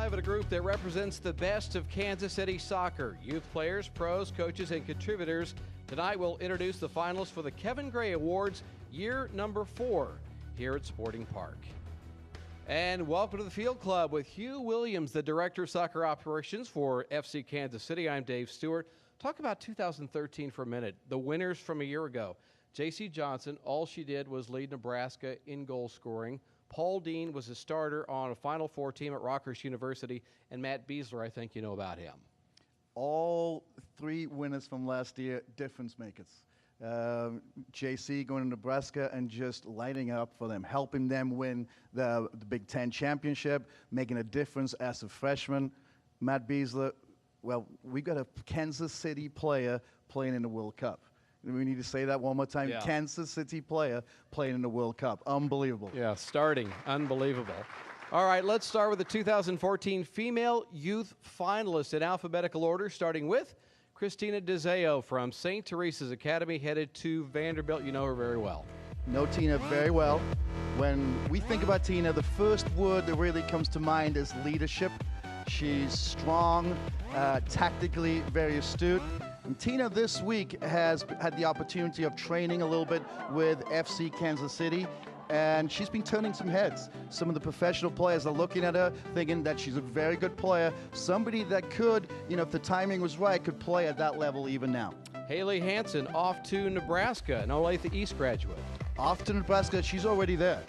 live at a group that represents the best of Kansas City soccer. Youth players, pros, coaches, and contributors. Tonight we'll introduce the finalists for the Kevin Gray Awards, year number 4, here at Sporting Park. And welcome to the Field Club with Hugh Williams, the Director of Soccer Operations for FC Kansas City. I'm Dave Stewart. Talk about 2013 for a minute. The winners from a year ago. J.C. Johnson, all she did was lead Nebraska in goal scoring. Paul Dean was a starter on a Final Four team at Rockhurst University. And Matt Beasler, I think you know about him. All 3 winners from last year, difference makers. JC going to Nebraska and just lighting up for them, helping them win the Big Ten championship, making a difference as a freshman. Matt Beasler, well, we got a Kansas City player playing in the World Cup. We need to say that one more time. Yeah. Kansas City player playing in the World Cup. Unbelievable. Yeah, starting. Unbelievable. All right, let's start with the 2014 Female Youth Finalists in alphabetical order, starting with Christina DeZeo from St. Teresa's Academy, headed to Vanderbilt. You know her very well. Know Tina very well. When we think about Tina, the first word that really comes to mind is leadership. She's strong, tactically very astute. And Tina this week has had the opportunity of training a little bit with FC Kansas City, and she's been turning some heads. Some of the professional players are looking at her, thinking that she's a very good player, somebody that could, if the timing was right, could play at that level even now. Haley Hansen off to Nebraska, an Olathe East graduate. Off to Nebraska, she's already there.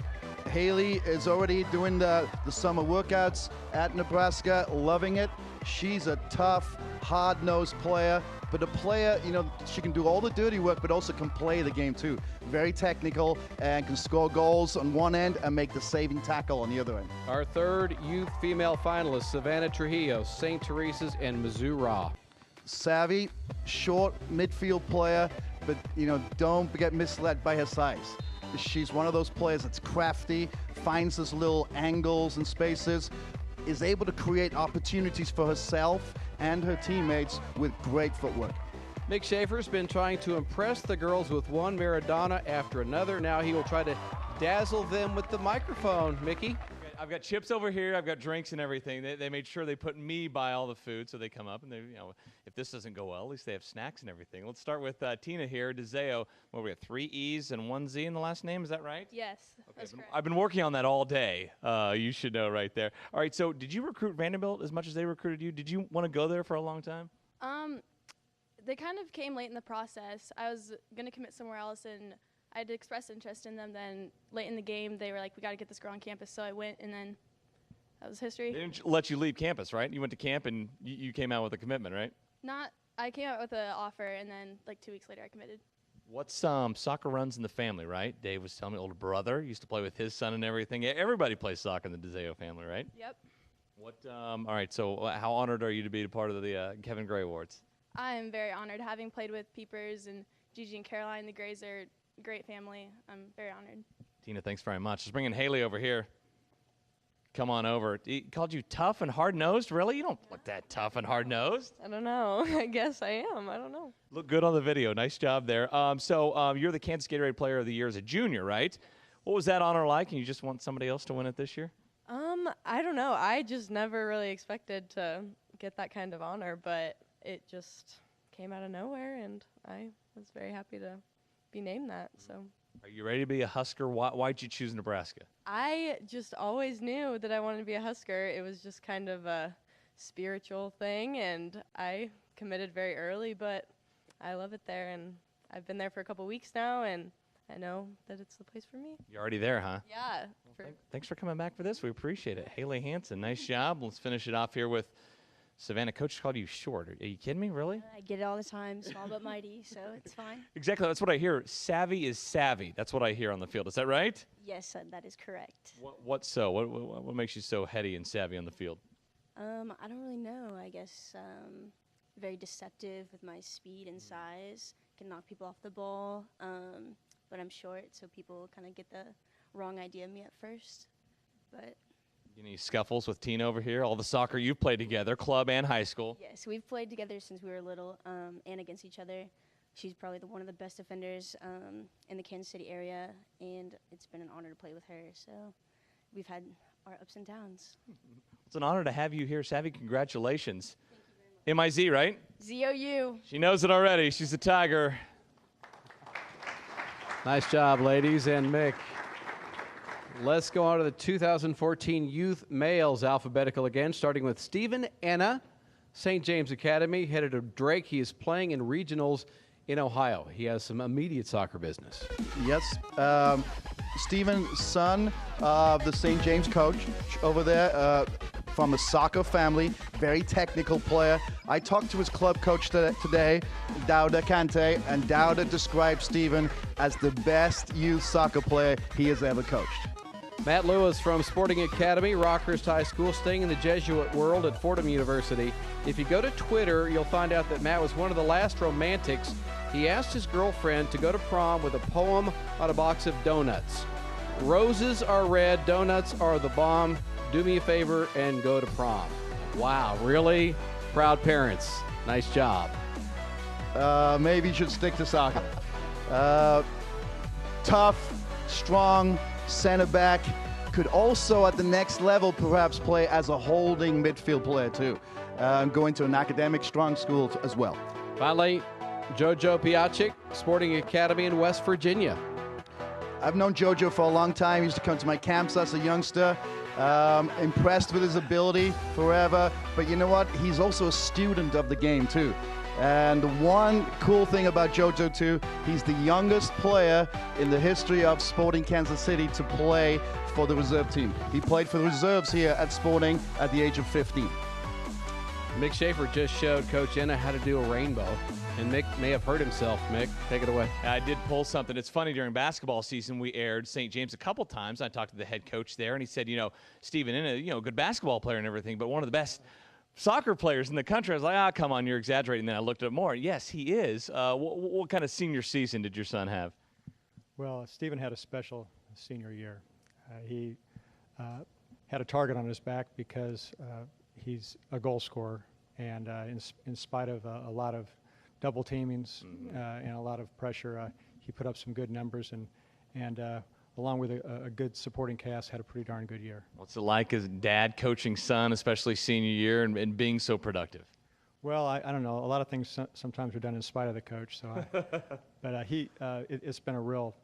Haley is already doing the summer workouts at Nebraska, loving it. She's a tough, hard-nosed player, but a player, she can do all the dirty work, but also can play the game too. Very technical and can score goals on one end and make the saving tackle on the other end. Our third youth female finalist, Savannah Trujillo, St. Teresa's and Missouri. Savvy, short midfield player, but don't get misled by her size. She's one of those players that's crafty, finds those little angles and spaces, is able to create opportunities for herself and her teammates with great footwork. Mick Schaefer's been trying to impress the girls with one Maradona after another. Now he will try to dazzle them with the microphone. Mickey? I've got chips over here. I've got drinks and everything. They made sure they put me by all the food, so they come up and they, if this doesn't go well, at least they have snacks and everything. Let's start with Tina here, DeZeo. Well, we have 3 E's and 1 Z in the last name. Is that right? Yes, that's correct. I've been working on that all day. You should know right there. All right. So, did you recruit Vanderbilt as much as they recruited you? Did you want to go there for a long time? They kind of came late in the process. I was going to commit somewhere else, and I had expressed interest in them. Then late in the game, they were like, "We got to get this girl on campus." So I went, and then that was history. They didn't let you leave campus, right? You went to camp and you came out with a commitment, right? I came out with an offer, and then like 2 weeks later, I committed. What's soccer runs in the family, right? Dave was telling me, older brother used to play with his son and everything. Everybody plays soccer in the DeZeo family, right? Yep. All right. So, how honored are you to be a part of the Kevin Gray Awards? I am very honored. Having played with Peepers and Gigi and Caroline, the Grays are a great family. I'm very honored. Tina, thanks very much. Let's bring in Haley over here. Come on over. He called you tough and hard-nosed? Really? You don't look that tough and hard-nosed. I don't know. I guess I am. I don't know. Look good on the video. Nice job there. You're the Kansas Gatorade Player of the Year as a junior, right? What was that honor like, and you just want somebody else to win it this year? I don't know. I just never really expected to get that kind of honor, but it just came out of nowhere, and I was very happy to be named that. So. Are you ready to be a Husker? Why'd you choose Nebraska? I just always knew that I wanted to be a Husker. It was just kind of a spiritual thing, and I committed very early, but I love it there, and I've been there for a couple weeks now, and I know that it's the place for me. You're already there, huh? Yeah. Well, thanks for coming back for this. We appreciate it. Haley Hansen, nice job. Let's finish it off here with Savannah. Coach called you short. Are you kidding me, really? I get it all the time, small but mighty, so it's fine. Exactly. That's what I hear. Savvy is savvy. That's what I hear on the field. Is that right? Yes, that is correct. What makes you so heady and savvy on the field? I don't really know. I guess very deceptive with my speed and size. Can knock people off the ball, but I'm short, so people kind of get the wrong idea of me at first. But any scuffles with Tina over here? All the soccer you've played together, club and high school. Yes, we've played together since we were little and against each other. She's probably one of the best defenders in the Kansas City area, and it's been an honor to play with her. So we've had our ups and downs. It's an honor to have you here, Savvy. Congratulations. M-I-Z, right? ZOU. She knows it already. She's a Tiger. Nice job, ladies. And Mick, let's go on to the 2014 Youth Males alphabetical again, starting with Stephen Enna, St. James Academy, headed to Drake. He is playing in regionals in Ohio. He has some immediate soccer business. Yes. Stephen, son of the St. James coach over there, from a soccer family, very technical player. I talked to his club coach today, Dauda Kante, and Dauda described Stephen as the best youth soccer player he has ever coached. Matt Lewis from Sporting Academy, Rockhurst High School, staying in the Jesuit world at Fordham University. If you go to Twitter, you'll find out that Matt was one of the last romantics. He asked his girlfriend to go to prom with a poem on a box of donuts. Roses are red, donuts are the bomb. Do me a favor and go to prom. Wow, really? Proud parents. Nice job. Maybe you should stick to soccer. Tough, strong, center back. Could also at the next level perhaps play as a holding midfield player too. Going to an academic strong school as well. Finally, Jojo Piacic, Sporting Academy in West Virginia. I've known Jojo for a long time. He used to come to my camps as a youngster. Impressed with his ability forever. But you know what? He's also a student of the game too. And one cool thing about Jojo too, he's the youngest player in the history of Sporting Kansas City to play for the reserve team. He played for the reserves here at Sporting at the age of 15. Mick Schaefer just showed Coach Enna how to do a rainbow. And Mick may have hurt himself. Mick, take it away. I did pull something. It's funny, during basketball season, we aired St. James a couple times. I talked to the head coach there, and he said, Stephen Enna, good basketball player and everything, but one of the best soccer players in the country. I was like, come on, you're exaggerating. Then I looked at it more. Yes, he is. What kind of senior season did your son have? Well, Stephen had a special senior year. He had a target on his back because he's a goal scorer, and in spite of a lot of double teamings and a lot of pressure, he put up some good numbers, and along with a good supporting cast, had a pretty darn good year. What's it like as dad coaching son, especially senior year, and being so productive? Well, I don't know. A lot of things sometimes are done in spite of the coach. So, but it's been a real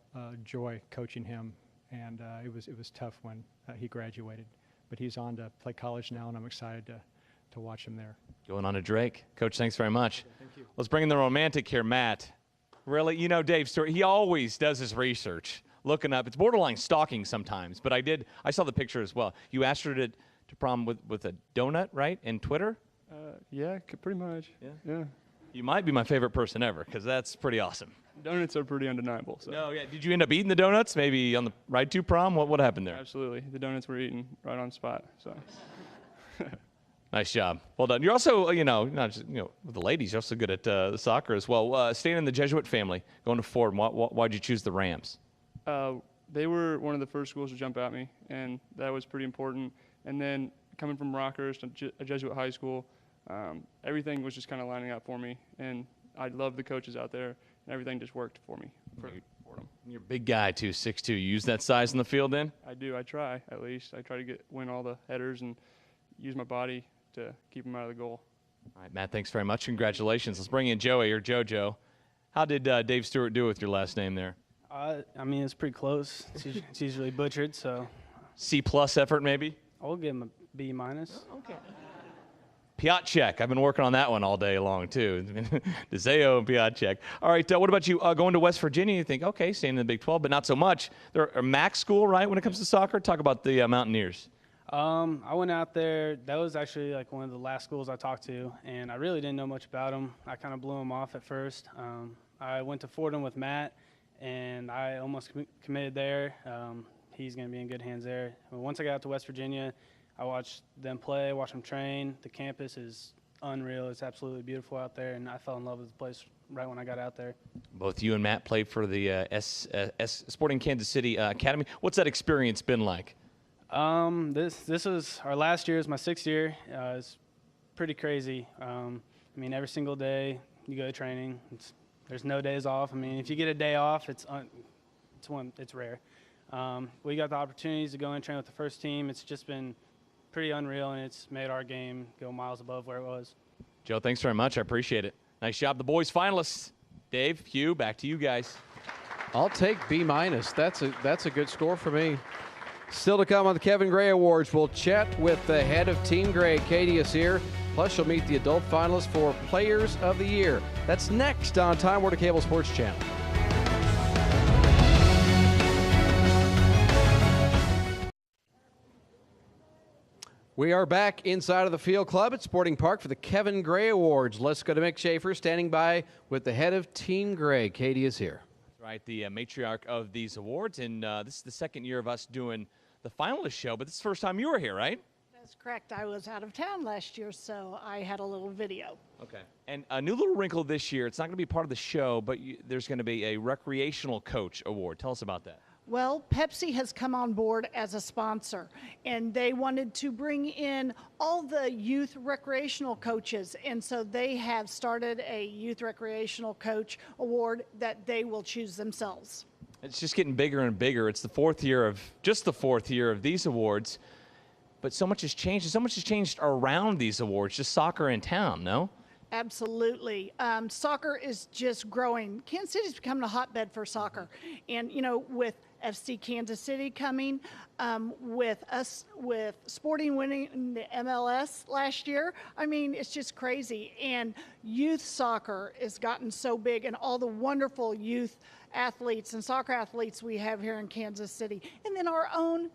joy coaching him, and it was tough when he graduated. But he's on to play college now, and I'm excited to watch him there. Going on to Drake. Coach, thanks very much. Thank you. Let's bring in the romantic here, Matt. Really, Dave Stewart, he always does his research, looking up. It's borderline stalking sometimes, but I saw the picture as well. You asked her to prom with a donut, right, in Twitter? Yeah, pretty much. Yeah. You might be my favorite person ever, because that's pretty awesome. Donuts are pretty undeniable. So. No, yeah. Did you end up eating the donuts? Maybe on the ride to prom? What happened there? Absolutely. The donuts were eaten right on spot. So. Nice job. Well done. You're also, not just, with the ladies, you're also good at the soccer as well. Staying in the Jesuit family, going to Fordham, why'd you choose the Rams? They were one of the first schools to jump at me, and that was pretty important. And then coming from Rockhurst, a Jesuit high school, everything was just kind of lining up for me. And I loved the coaches out there, and everything just worked for me. Fordham. You're a big guy, too, 6'2". You use that size in the field then? I do. I try, at least. I try to win all the headers and use my body to keep them out of the goal. All right, Matt, thanks very much. Congratulations. Let's bring in Joey, or JoJo. How did Dave Stewart do with your last name there? It's pretty close. It's usually butchered, so. C+ effort, maybe? I'll give him a B-. Okay. Piacic. I've been working on that one all day long, too. DeZeo and Piacic. All right, what about you? Going to West Virginia, you think, okay, staying in the Big 12, but not so much. They're a MAC school, right, when it comes to soccer? Talk about the Mountaineers. I went out there. That was actually like one of the last schools I talked to, and I really didn't know much about them. I kind of blew them off at first. I went to Fordham with Matt, and I almost committed there. He's going to be in good hands there. But once I got out to West Virginia, I watched them play, watched them train. The campus is unreal. It's absolutely beautiful out there, and I fell in love with the place right when I got out there. Both you and Matt played for the Sporting Kansas City Academy. What's that experience been like? This was our last year. It's my 6th year. It's pretty crazy. Every single day you go to training. There's no days off. If you get a day off, it's rare. We got the opportunities to go and train with the first team. It's just been pretty unreal, and it's made our game go miles above where it was. Joe, thanks very much. I appreciate it. Nice job, the boys finalists. Dave, Hugh, back to you guys. I'll take B-. That's a good score for me. Still to come on the Kevin Gray Awards, we'll chat with the head of Team Gray, Katie is here. Plus, she'll meet the adult finalists for Players of the Year. That's next on Time Warner Cable Sports Channel. We are back inside of the Field Club at Sporting Park for the Kevin Gray Awards. Let's go to Mick Schaefer standing by with the head of Team Gray. Katie is here. That's right, the matriarch of these awards. And this is the second year of us doing the finalist show, but this is the first time you were here, right? That's correct. I was out of town last year, so I had a little video. Okay. And a new little wrinkle this year, it's not going to be part of the show, but there's going to be a recreational coach award. Tell us about that. Well, Pepsi has come on board as a sponsor, and they wanted to bring in all the youth recreational coaches, and so they have started a youth recreational coach award that they will choose themselves. It's just getting bigger and bigger. It's the fourth year of these awards, but so much has changed. So much has changed around these awards, just soccer in town, no? Absolutely. Soccer is just growing. Kansas City's becoming a hotbed for soccer. And, you know, with FC Kansas City coming, with Sporting winning the MLS last year, I mean, it's just crazy. And youth soccer has gotten so big, and all the wonderful youth athletes and soccer athletes we have here in Kansas City. And then our own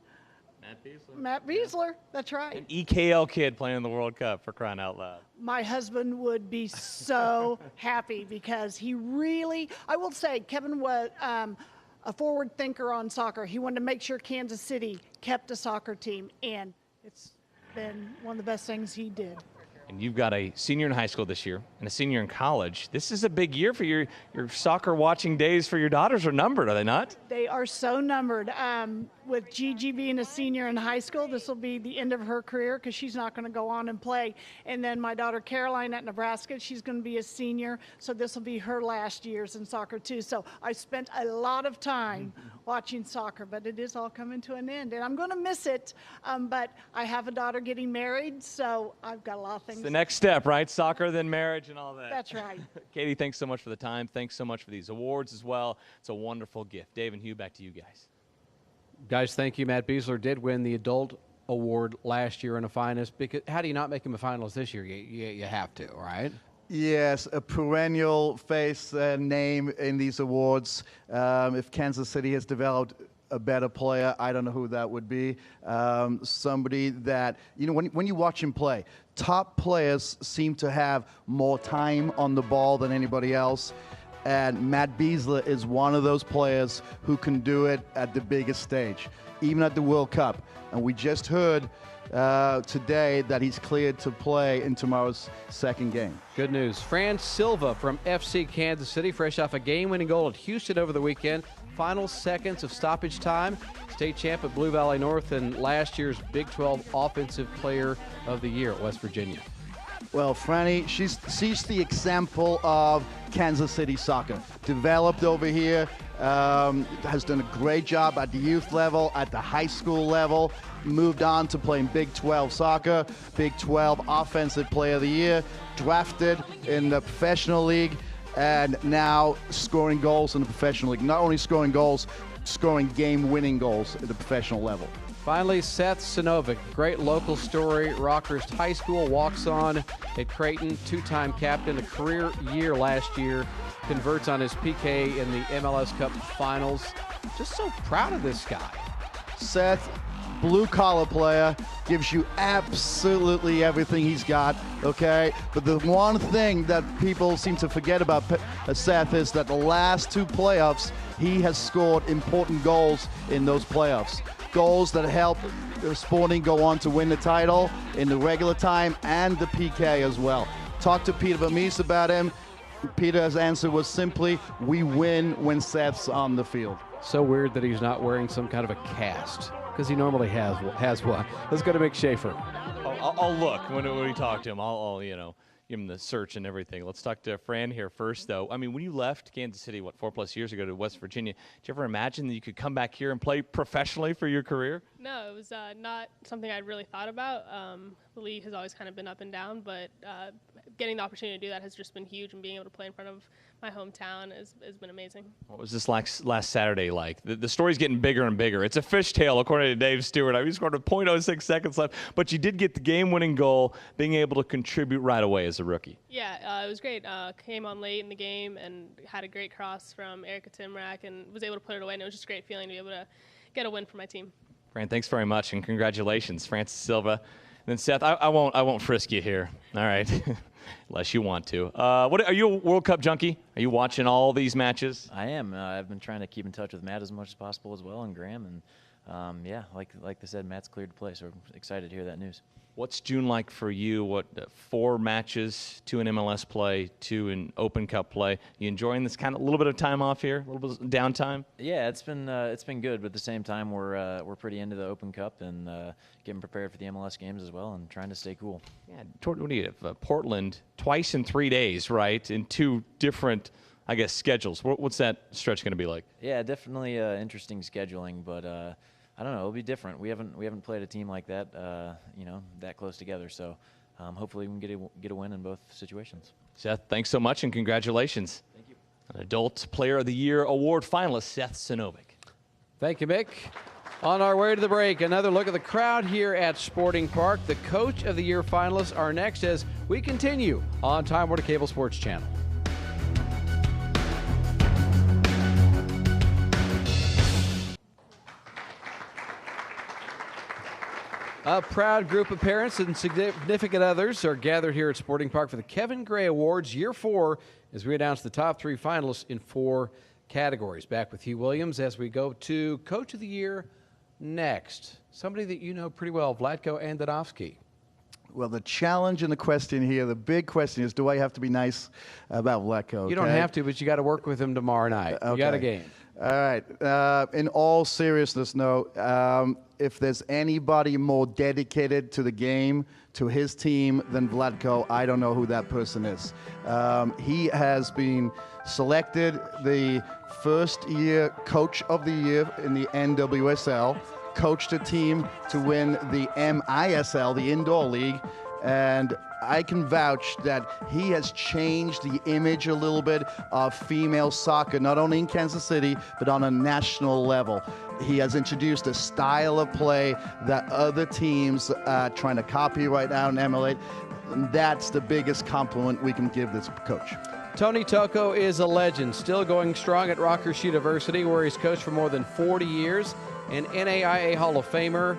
Matt Beasler, that's right. An EKL kid playing in the World Cup, for crying out loud. My husband would be so happy because he really, I will say, Kevin was a forward thinker on soccer. He wanted to make sure Kansas City kept a soccer team, and it's been one of the best things he did. And you've got a senior in high school this year and a senior in college. This is a big year for your soccer watching days for your daughters are numbered, are they not? They are so numbered. With Gigi being a senior in high school, this will be the end of her career because she's not going to go on and play. And then my daughter Caroline at Nebraska, she's going to be a senior, so this will be her last years in soccer too. So I spent a lot of time watching soccer, but it is all coming to an end. And I'm going to miss it, but I have a daughter getting married, so I've got a lot of things. It's the next step, right? Soccer, then marriage and all that. That's right. Katie, thanks so much for the time. Thanks so much for these awards as well. It's a wonderful gift. Dave and Hugh, back to you guys. Guys, thank you. Matt Beasler did win the adult award last year in a finalist. Because how do you not make him a finalist this year? You have to, right? Yes, a perennial face name in these awards. If Kansas City has developed a better player, I don't know who that would be. Somebody that, you know, when you watch him play, top players seem to have more time on the ball than anybody else. And Matt Beasler is one of those players who can do it at the biggest stage, even at the World Cup. And we just heard today that he's cleared to play in tomorrow's second game. Good news. Fran Silva from FC Kansas City, fresh off a game-winning goal at Houston over the weekend. Final seconds of stoppage time. State champ at Blue Valley North and last year's Big 12 Offensive Player of the Year at West Virginia. Well, Franny, she's the example of Kansas City soccer. Developed over here, has done a great job at the youth level, at the high school level, moved on to playing Big 12 soccer, Big 12 Offensive Player of the Year, drafted in the professional league, and now scoring goals in the professional league. Not only scoring goals, scoring game-winning goals at the professional level. Finally, Seth Sinovic, great local story. Rockhurst High School walks on at Creighton, two-time captain, a career year last year, converts on his PK in the MLS Cup Finals. Just so proud of this guy. Seth, blue-collar player, gives you absolutely everything he's got, okay? But the one thing that people seem to forget about Seth is that the last two playoffs, he has scored important goals in those playoffs. Goals that help Sporting go on to win the title in the regular time and the PK as well. Talk to Peter Vermees about him. Peter's answer was simply, we win when Seth's on the field. So weird that he's not wearing some kind of a cast, because he normally has one. Let's go to Mick Schaefer. I'll look when we talk to him. I'll give him the search and everything. Let's talk to Fran here first, though. I mean, when you left Kansas City, 4+ years ago to West Virginia, did you ever imagine that you could come back here and play professionally for your career? No, it was not something I'd really thought about. The league has always kind of been up and down, but getting the opportunity to do that has just been huge, and being able to play in front of my hometown has been amazing. What was this last Saturday like? The story's getting bigger and bigger. It's a fishtail, according to Dave Stewart. You scored with 0.06 seconds left, but you did get the game-winning goal, being able to contribute right away as a rookie. Yeah, it was great. Came on late in the game and had a great cross from Erica Timrak and was able to put it away, and it was just a great feeling to be able to get a win for my team. Fran, thanks very much, and congratulations, Francis Silva. And then Seth, I won't frisk you here, all right, unless you want to. Are you a World Cup junkie? Are you watching all these matches? I am. I've been trying to keep in touch with Matt as much as possible as well, and Graham, and yeah, like they said, Matt's cleared to play, so we're excited to hear that news. What's June like for you? 4 matches, 2 in MLS play, 2 in Open Cup play. You enjoying this kind of little bit of time off here, a little bit of downtime? Yeah, it's been good, but at the same time, we're pretty into the Open Cup and getting prepared for the MLS games as well, and trying to stay cool. Yeah, what do you have? Portland twice in 3 days, right? In 2 different, I guess, schedules. What's that stretch going to be like? Yeah, definitely interesting scheduling, but. I don't know. It'll be different. We haven't played a team like that, that close together. So hopefully we can get a win in both situations. Seth, thanks so much and congratulations. Thank you. An Adult Player of the Year award finalist, Seth Sinovic. Thank you, Mick. On our way to the break, another look at the crowd here at Sporting Park. The Coach of the Year finalists are next as we continue on Time Warner Cable Sports Channel. A proud group of parents and significant others are gathered here at Sporting Park for the Kevin Gray Awards, Year 4, as we announce the top 3 finalists in 4 categories. Back with Hugh Williams as we go to Coach of the Year next. Somebody that you know pretty well, Vlatko Andonovski. Well, the challenge and the question here, the big question is, do I have to be nice about Vlatko? Okay? You don't have to, but you got to work with him tomorrow night. Okay. You got a game. All right. In all seriousness, no. If there's anybody more dedicated to the game, to his team than Vlatko, I don't know who that person is. He has been selected the first-year Coach of the Year in the NWSL, coached a team to win the MISL, the Indoor League, and I can vouch that he has changed the image a little bit of female soccer, not only in Kansas City, but on a national level. He has introduced a style of play that other teams are trying to copy right now and emulate. And that's the biggest compliment we can give this coach. Tony Toko is a legend, still going strong at Rutgers University, where he's coached for more than 40 years. An NAIA Hall of Famer.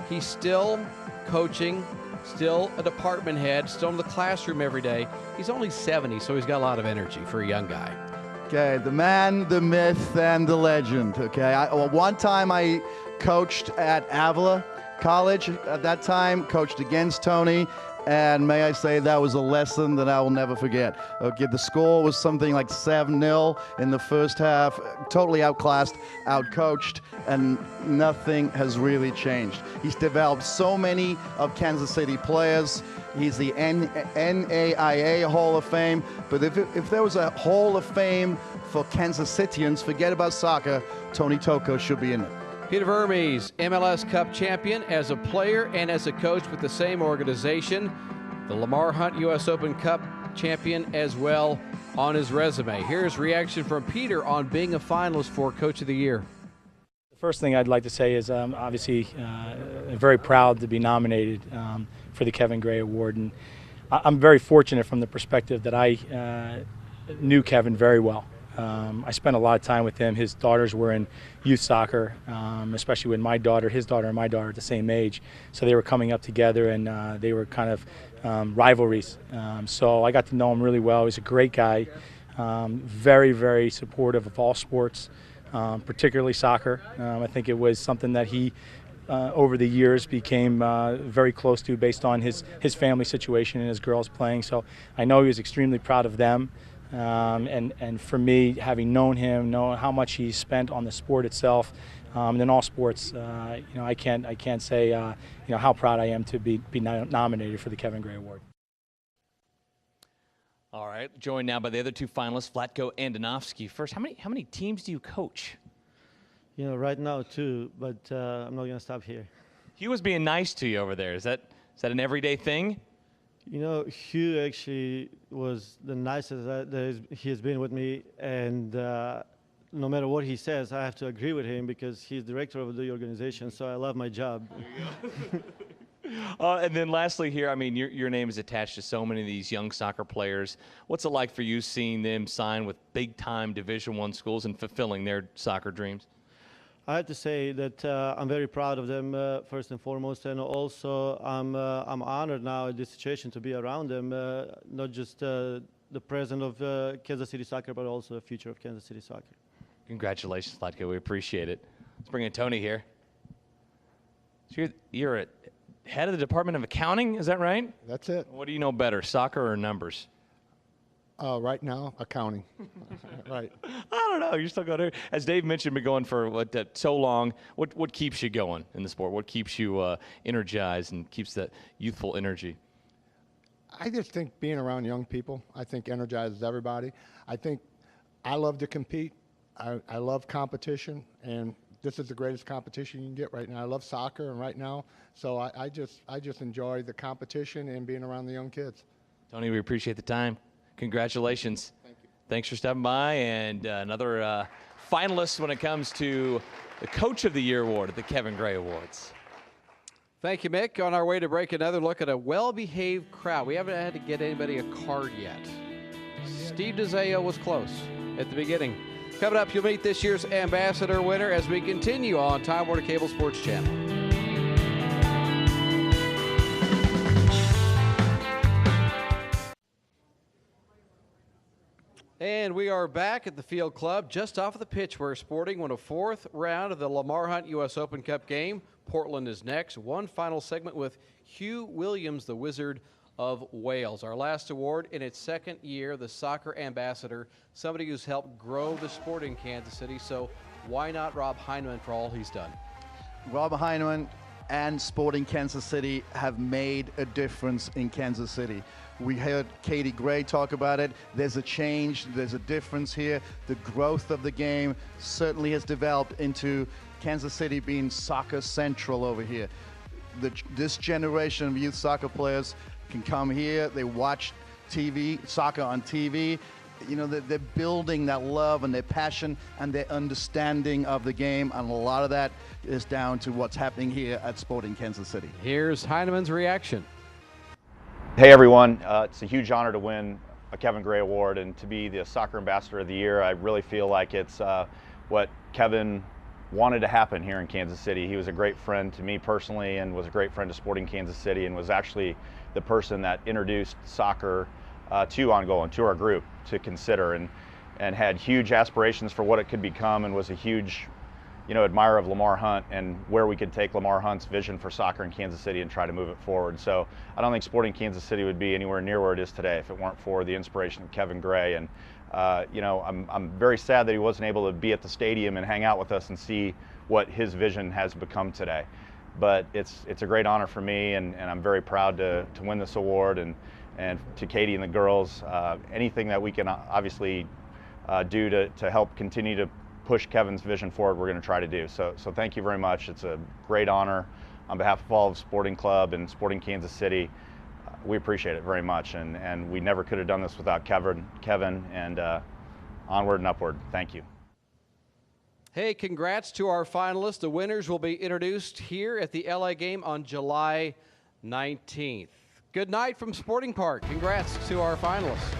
He's still coaching, still a department head, still in the classroom every day. He's only 70, so he's got a lot of energy for a young guy. Okay, the man, the myth, and the legend. Okay, one time I coached at Avila College. At that time, coached against Tony, and may I say that was a lesson that I will never forget. Okay, the score was something like 7-0 in the first half. Totally outclassed, outcoached, and nothing has really changed. He's developed so many of Kansas City players. He's the NAIA Hall of Fame. But if there was a Hall of Fame for Kansas Cityans, forget about soccer, Tony Toko should be in it. Peter Vermes, MLS Cup champion as a player and as a coach with the same organization. The Lamar Hunt U.S. Open Cup champion as well on his resume. Here's reaction from Peter on being a finalist for Coach of the Year. The first thing I'd like to say is obviously very proud to be nominated for the Kevin Gray Award. And I'm very fortunate from the perspective that I knew Kevin very well. I spent a lot of time with him. His daughters were in youth soccer, especially with his daughter and my daughter at the same age. So they were coming up together, and they were kind of rivalries. So I got to know him really well. He's a great guy, very, very supportive of all sports, particularly soccer. I think it was something that he, over the years, became very close to based on his family situation and his girls playing. So I know he was extremely proud of them. And for me, having known him, know how much he spent on the sport itself, and in all sports, I can't say how proud I am to be nominated for the Kevin Gray Award. All right, joined now by the other two finalists, Vlatko and Danovsky. First, how many teams do you coach? You know, right now 2, but I'm not going to stop here. Hugh was being nice to you over there. Is that an everyday thing? You know, Hugh actually was the nicest he has been with me, and no matter what he says, I have to agree with him because he's director of the organization, so I love my job. And then lastly here, I mean, your name is attached to so many of these young soccer players. What's it like for you seeing them sign with big-time Division I schools and fulfilling their soccer dreams? I have to say that I'm very proud of them, first and foremost, and also I'm honored now in this situation to be around them, not just the present of Kansas City Soccer, but also the future of Kansas City Soccer. Congratulations, Vlatko. We appreciate it. Let's bring in Tony here. So you're a head of the Department of Accounting, is that right? That's it. What do you know better, soccer or numbers? Right now, accounting. Right. I don't know. You're still going to. As Dave mentioned, been going for so long. What keeps you going in the sport? What keeps you energized and keeps that youthful energy? I just think being around young people, I think energizes everybody. I think I love to compete. I love competition, and this is the greatest competition you can get right now. I love soccer, and right now, so I just enjoy the competition and being around the young kids. Tony, we appreciate the time. Congratulations. Thank you. Thanks for stopping by, and another finalist when it comes to the Coach of the Year award at the Kevin Gray Awards. Thank you, Mick. On our way to break, another look at a well-behaved crowd. We haven't had to get anybody a card yet. Steve DeZeo was close at the beginning. Coming up, you'll meet this year's Ambassador winner as we continue on Time Warner Cable Sports Channel. And we are back at the Field Club, just off of the pitch where Sporting won a 4th round of the Lamar Hunt U.S. Open Cup game. Portland is next. One final segment with Hugh Williams, the Wizard of Wales. Our last award in its 2nd year, the Soccer Ambassador, somebody who's helped grow the sport in Kansas City. So why not Rob Heineman for all he's done? Rob Heineman and Sporting Kansas City have made a difference in Kansas City. We heard Katie Gray talk about it. There's a change, there's a difference here. The growth of the game certainly has developed into Kansas City being soccer central over here. This generation of youth soccer players can come here, they watch TV, soccer on TV. You know, they're building that love and their passion and their understanding of the game, and a lot of that is down to what's happening here at Sporting Kansas City. Here's Heineman's reaction. Hey everyone, it's a huge honor to win a Kevin Gray Award and to be the Soccer Ambassador of the Year. I really feel like it's what Kevin wanted to happen here in Kansas City. He was a great friend to me personally and was a great friend to Sporting Kansas City, and was actually the person that introduced soccer to Angola and to our group to consider, and had huge aspirations for what it could become, and was a huge admirer of Lamar Hunt and where we could take Lamar Hunt's vision for soccer in Kansas City and try to move it forward. So I don't think Sporting Kansas City would be anywhere near where it is today if it weren't for the inspiration of Kevin Gray. And I'm very sad that he wasn't able to be at the stadium and hang out with us and see what his vision has become today. But it's a great honor for me, and I'm very proud to win this award, and to Katie and the girls, anything that we can obviously do to help continue to push Kevin's vision forward, we're going to try to do. So thank you very much. It's a great honor on behalf of all of Sporting Club and Sporting Kansas City. We appreciate it very much, and we never could have done this without Kevin, and onward and upward. Thank you. Hey, congrats to our finalists. The winners will be introduced here at the LA game on July 19th. Good night from Sporting Park. Congrats to our finalists.